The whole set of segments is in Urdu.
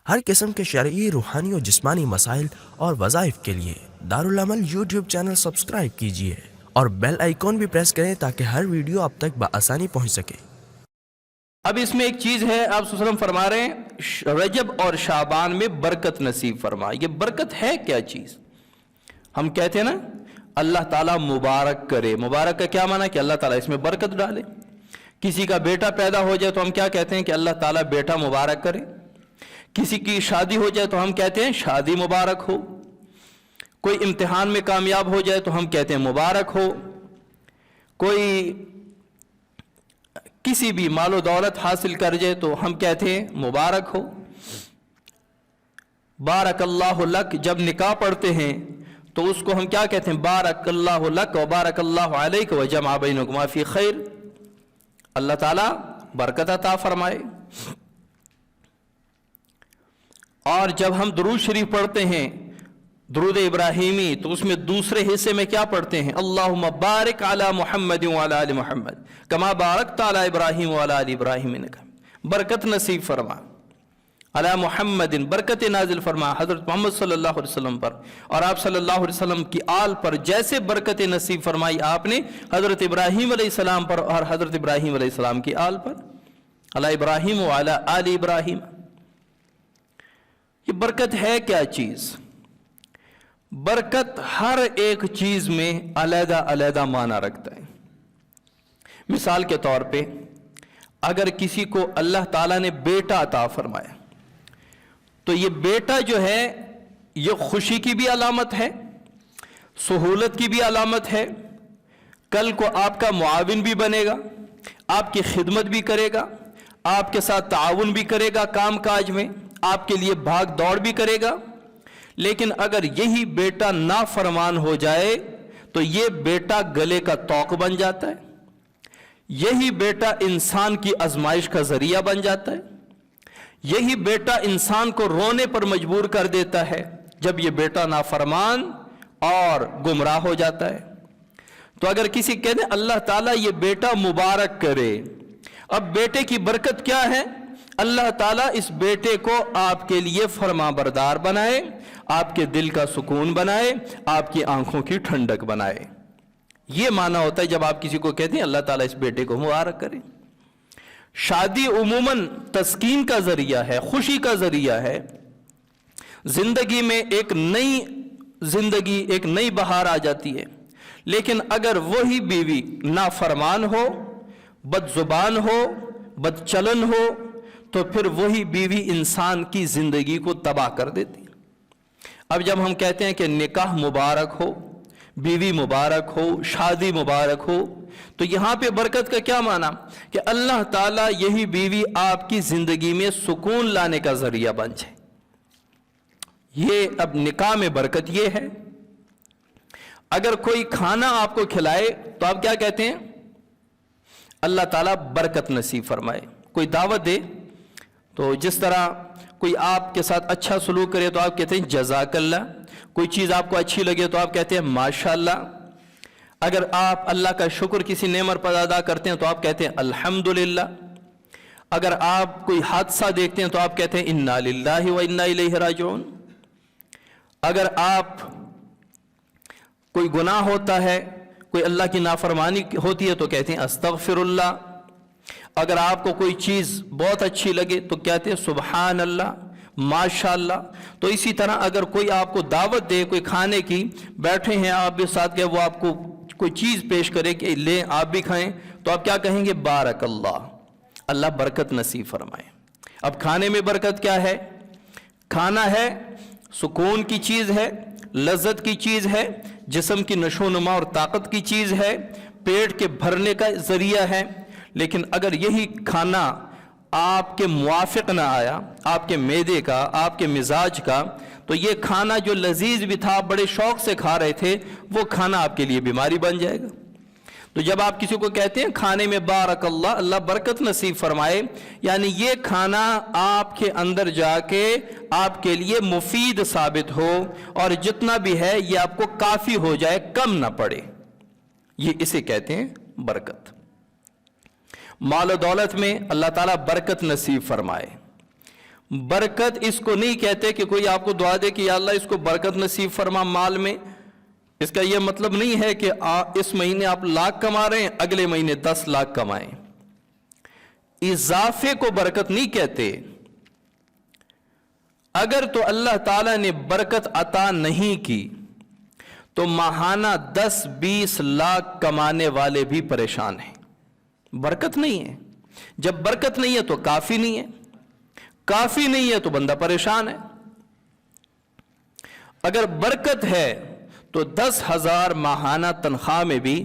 ہر قسم کے شرعی، روحانی اور جسمانی مسائل اور وظائف کے لیے دارالعمل یوٹیوب چینل سبسکرائب کیجیے اور بیل آئیکن بھی پریس کریں تاکہ ہر ویڈیو آپ تک بآسانی پہنچ سکے۔ اب اس میں ایک چیز ہے، آپ صلی اللہ علیہ وسلم فرما رہے ہیں رجب اور شعبان میں برکت نصیب فرما۔ یہ برکت ہے کیا چیز؟ ہم کہتے ہیں نا اللہ تعالیٰ مبارک کرے۔ مبارک کا کیا معنی کہ اللہ تعالیٰ اس میں برکت ڈالے۔ کسی کا بیٹا پیدا ہو جائے تو ہم کیا کہتے ہیں کہ اللہ تعالیٰ بیٹا مبارک کرے۔ کسی کی شادی ہو جائے تو ہم کہتے ہیں شادی مبارک ہو۔ کوئی امتحان میں کامیاب ہو جائے تو ہم کہتے ہیں مبارک ہو۔ کوئی کسی بھی مال و دولت حاصل کر جائے تو ہم کہتے ہیں مبارک ہو۔ بارک اللہ لک، جب نکاح پڑھتے ہیں تو اس کو ہم کیا کہتے ہیں؟ بارک اللہ لک و بارک اللہ علیک و جمع بینکما فی خیر۔ اللہ تعالیٰ برکت عطا فرمائے۔ اور جب ہم درود شریف پڑھتے ہیں، درود ابراہیمی، تو اس میں دوسرے حصے میں کیا پڑھتے ہیں؟ اللہم بارک علی محمد وعلی آل محمد کما بارکت علی ابراہیم وعلی آل ابراہیم انک۔ برکت نصیب فرما علی محمد، برکت نازل فرما حضرت محمد صلی اللہ علیہ وسلم پر اور آپ صلی اللہ علیہ وسلم کی آل پر، جیسے برکت نصیب فرمائی آپ نے حضرت ابراہیم علیہ السلام پر اور حضرت ابراہیم علیہ السلام کی آل پر، علی ابراہیم وعلی آل ابراہیم۔ یہ برکت ہے کیا چیز؟ برکت ہر ایک چیز میں علیحدہ علیحدہ معنی رکھتا ہے۔ مثال کے طور پہ اگر کسی کو اللہ تعالیٰ نے بیٹا عطا فرمایا تو یہ بیٹا جو ہے یہ خوشی کی بھی علامت ہے، سہولت کی بھی علامت ہے۔ کل کو آپ کا معاون بھی بنے گا، آپ کی خدمت بھی کرے گا، آپ کے ساتھ تعاون بھی کرے گا کام کاج میں، آپ کے لیے بھاگ دوڑ بھی کرے گا۔ لیکن اگر یہی بیٹا نافرمان ہو جائے تو یہ بیٹا گلے کا توق بن جاتا ہے، یہی بیٹا انسان کی آزمائش کا ذریعہ بن جاتا ہے، یہی بیٹا انسان کو رونے پر مجبور کر دیتا ہے جب یہ بیٹا نافرمان اور گمراہ ہو جاتا ہے۔ تو اگر کسی کہتے ہیں اللہ تعالیٰ یہ بیٹا مبارک کرے، اب بیٹے کی برکت کیا ہے؟ اللہ تعالیٰ اس بیٹے کو آپ کے لیے فرما بردار بنائے، آپ کے دل کا سکون بنائے، آپ کی آنکھوں کی ٹھنڈک بنائے۔ یہ معنی ہوتا ہے جب آپ کسی کو کہتے ہیں اللہ تعالیٰ اس بیٹے کو مبارک کرے۔ شادی عموماً تسکین کا ذریعہ ہے، خوشی کا ذریعہ ہے۔ زندگی میں ایک نئی بہار آ جاتی ہے۔ لیکن اگر وہی بیوی نافرمان ہو، بد زبان ہو، بد چلن ہو، تو پھر وہی بیوی انسان کی زندگی کو تباہ کر دیتی۔ اب جب ہم کہتے ہیں کہ نکاح مبارک ہو، بیوی مبارک ہو، شادی مبارک ہو، تو یہاں پہ برکت کا کیا معنی؟ کہ اللہ تعالیٰ یہی بیوی آپ کی زندگی میں سکون لانے کا ذریعہ بن جائے۔ یہ اب نکاح میں برکت یہ ہے۔ اگر کوئی کھانا آپ کو کھلائے تو آپ کیا کہتے ہیں؟ اللہ تعالیٰ برکت نصیب فرمائے۔ کوئی دعوت دے تو جس طرح کوئی آپ کے ساتھ اچھا سلوک کرے تو آپ کہتے ہیں جزاک اللہ، کوئی چیز آپ کو اچھی لگے تو آپ کہتے ہیں ماشاءاللہ۔ اگر آپ اللہ کا شکر کسی نعمت پر ادا کرتے ہیں تو آپ کہتے ہیں الحمدللہ۔ اگر آپ کوئی حادثہ دیکھتے ہیں تو آپ کہتے ہیں انا للہ و انا الیہ راجعون۔ اگر آپ کوئی گناہ ہوتا ہے، کوئی اللہ کی نافرمانی ہوتی ہے تو کہتے ہیں استغفر اللہ۔ اگر آپ کو کوئی چیز بہت اچھی لگے تو کہتے ہیں سبحان اللہ، ماشاءاللہ۔ تو اسی طرح اگر کوئی آپ کو دعوت دے کوئی کھانے کی، بیٹھے ہیں آپ بھی ساتھ کے، وہ آپ کو کوئی چیز پیش کرے کہ لیں آپ بھی کھائیں، تو آپ کیا کہیں گے؟ بارک اللہ، اللہ برکت نصیب فرمائے۔ اب کھانے میں برکت کیا ہے؟ کھانا ہے، سکون کی چیز ہے، لذت کی چیز ہے، جسم کی نشو و نما اور طاقت کی چیز ہے، پیٹ کے بھرنے کا ذریعہ ہے۔ لیکن اگر یہی کھانا آپ کے موافق نہ آیا، آپ کے معدے کا، آپ کے مزاج کا، تو یہ کھانا جو لذیذ بھی تھا، بڑے شوق سے کھا رہے تھے، وہ کھانا آپ کے لیے بیماری بن جائے گا۔ تو جب آپ کسی کو کہتے ہیں کھانے میں بارک اللہ، اللہ برکت نصیب فرمائے، یعنی یہ کھانا آپ کے اندر جا کے آپ کے لیے مفید ثابت ہو، اور جتنا بھی ہے یہ آپ کو کافی ہو جائے، کم نہ پڑے، یہ اسے کہتے ہیں برکت۔ مال و دولت میں اللہ تعالیٰ برکت نصیب فرمائے، برکت اس کو نہیں کہتے کہ کوئی آپ کو دعا دے کہ یا اللہ اس کو برکت نصیب فرما مال میں. اس کا یہ مطلب نہیں ہے کہ اس مہینے آپ 1,00,000 کما رہے ہیں اگلے مہینے 10 لاکھ کمائیں. اضافے کو برکت نہیں کہتے. اگر تو اللہ تعالیٰ نے برکت عطا نہیں کی تو ماہانہ 10-20 لاکھ کمانے والے بھی پریشان ہیں. برکت نہیں ہے. جب برکت نہیں ہے تو کافی نہیں ہے. کافی نہیں ہے تو بندہ پریشان ہے. اگر برکت ہے تو 10,000 ماہانہ تنخواہ میں بھی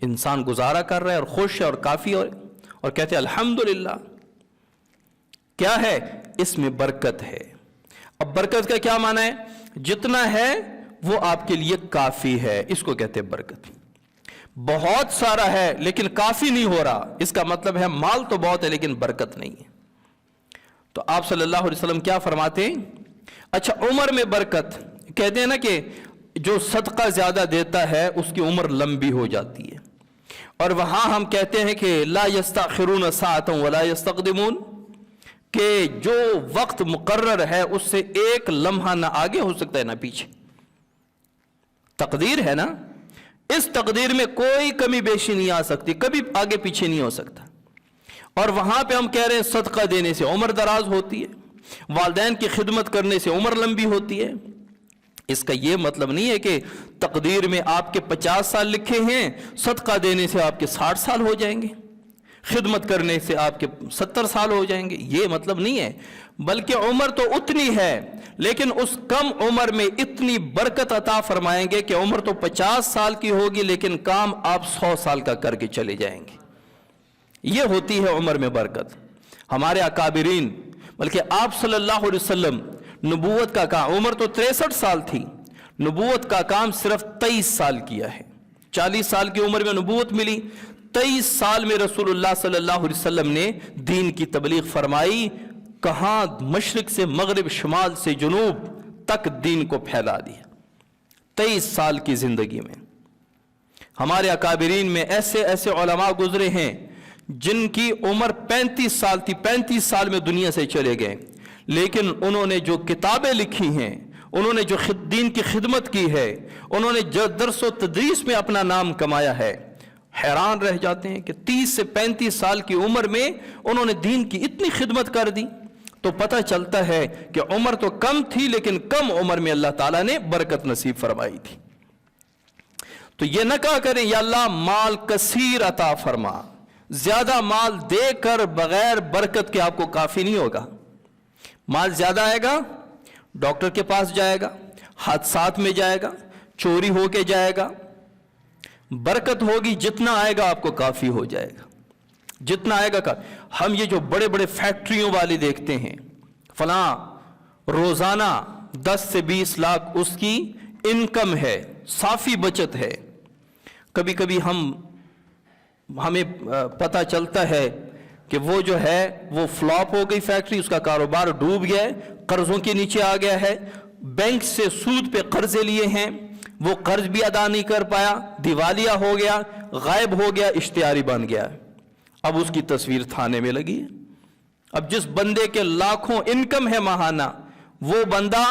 انسان گزارا کر رہا ہے اور خوش ہے اور کافی اور کہتے ہیں الحمدللہ. کیا ہے؟ اس میں برکت ہے. اب برکت کا کیا معنی ہے؟ جتنا ہے وہ آپ کے لیے کافی ہے, اس کو کہتے ہیں برکت. بہت سارا ہے لیکن کافی نہیں ہو رہا, اس کا مطلب ہے مال تو بہت ہے لیکن برکت نہیں ہے. تو آپ صلی اللہ علیہ وسلم کیا فرماتے ہیں؟ اچھا عمر میں برکت کہتے ہیں نا کہ جو صدقہ زیادہ دیتا ہے اس کی عمر لمبی ہو جاتی ہے. اور وہاں ہم کہتے ہیں کہ لا یستاخرون ساعتا ولا یستقدمون, کہ جو وقت مقرر ہے اس سے ایک لمحہ نہ آگے ہو سکتا ہے نہ پیچھے. تقدیر ہے نا, اس تقدیر میں کوئی کمی بیشی نہیں آ سکتی, کبھی آگے پیچھے نہیں ہو سکتا. اور وہاں پہ ہم کہہ رہے ہیں صدقہ دینے سے عمر دراز ہوتی ہے, والدین کی خدمت کرنے سے عمر لمبی ہوتی ہے. اس کا یہ مطلب نہیں ہے کہ تقدیر میں آپ کے 50 سال لکھے ہیں, صدقہ دینے سے آپ کے 60 سال ہو جائیں گے, خدمت کرنے سے آپ کے 70 سال ہو جائیں گے. یہ مطلب نہیں ہے, بلکہ عمر تو اتنی ہے لیکن اس کم عمر میں اتنی برکت عطا فرمائیں گے کہ عمر تو 50 سال کی ہوگی لیکن کام آپ 100 سال کا کر کے چلے جائیں گے. یہ ہوتی ہے عمر میں برکت. ہمارے اکابرین, بلکہ آپ صلی اللہ علیہ وسلم نبوت کا کام, عمر تو 63 سال تھی, نبوت کا کام صرف 23 سال کیا ہے. 40 سال کی عمر میں نبوت ملی, 23 سال میں رسول اللہ صلی اللہ علیہ وسلم نے دین کی تبلیغ فرمائی. کہاں مشرق سے مغرب, شمال سے جنوب تک دین کو پھیلا دیا 23 سال کی زندگی میں. ہمارے اکابرین میں ایسے ایسے علماء گزرے ہیں جن کی عمر 35 سال تھی, 35 سال میں دنیا سے چلے گئے, لیکن انہوں نے جو کتابیں لکھی ہیں, انہوں نے جو دین کی خدمت کی ہے, انہوں نے جو درس و تدریس میں اپنا نام کمایا ہے, حیران رہ جاتے ہیں کہ 30 سے 35 سال کی عمر میں انہوں نے دین کی اتنی خدمت کر دی. تو پتہ چلتا ہے کہ عمر تو کم تھی لیکن کم عمر میں اللہ تعالیٰ نے برکت نصیب فرمائی تھی. تو یہ نہ کہا کریں یا اللہ مال کثیر عطا فرما, زیادہ مال دے کر بغیر برکت کے آپ کو کافی نہیں ہوگا. مال زیادہ آئے گا, ڈاکٹر کے پاس جائے گا, حادثات میں جائے گا, چوری ہو کے جائے گا. برکت ہوگی جتنا آئے گا آپ کو کافی ہو جائے گا, جتنا آئے گا. ہم یہ جو بڑے بڑے فیکٹریوں والے دیکھتے ہیں, فلاں روزانہ 10 سے 20 لاکھ اس کی انکم ہے, صافی بچت ہے. کبھی کبھی ہمیں پتہ چلتا ہے کہ وہ جو ہے وہ فلاپ ہو گئی فیکٹری, اس کا کاروبار ڈوب گیا ہے, قرضوں کے نیچے آ گیا ہے, بینک سے سود پہ قرضے لیے ہیں, وہ قرض بھی ادا نہیں کر پایا, دیوالیہ ہو گیا, غائب ہو گیا, اشتہاری بن گیا. اب اس کی تصویر تھانے میں لگی ہے. اب جس بندے کے لاکھوں انکم ہے ماہانہ, وہ بندہ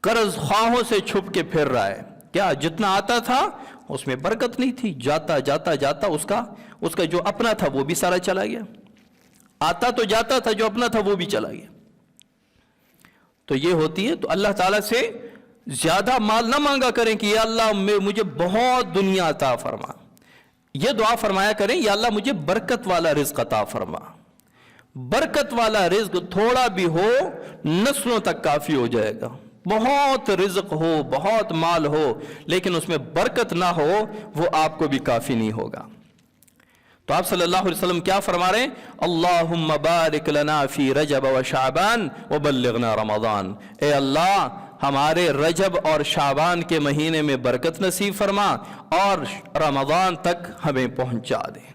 قرض خواہوں سے چھپ کے پھر رہا ہے. کیا جتنا آتا تھا اس میں برکت نہیں تھی, جاتا جاتا جاتا اس کا جو اپنا تھا وہ بھی سارا چلا گیا. آتا تو جاتا تھا, جو اپنا تھا وہ بھی چلا گیا. تو یہ ہوتی ہے. تو اللہ تعالیٰ سے زیادہ مال نہ مانگا کریں کہ یا اللہ مجھے بہت دنیا عطا فرما. یہ دعا فرمایا کریں یا اللہ مجھے برکت والا رزق عطا فرما. برکت والا رزق تھوڑا بھی ہو نسلوں تک کافی ہو جائے گا. بہت رزق ہو, بہت مال ہو, لیکن اس میں برکت نہ ہو, وہ آپ کو بھی کافی نہیں ہوگا. تو آپ صلی اللہ علیہ وسلم کیا فرما رہے ہیں؟ اللہم بارک لنا فی رجب و شعبان وبلغنا رمضان. اے اللہ ہمارے رجب اور شعبان کے مہینے میں برکت نصیب فرما اور رمضان تک ہمیں پہنچا دے.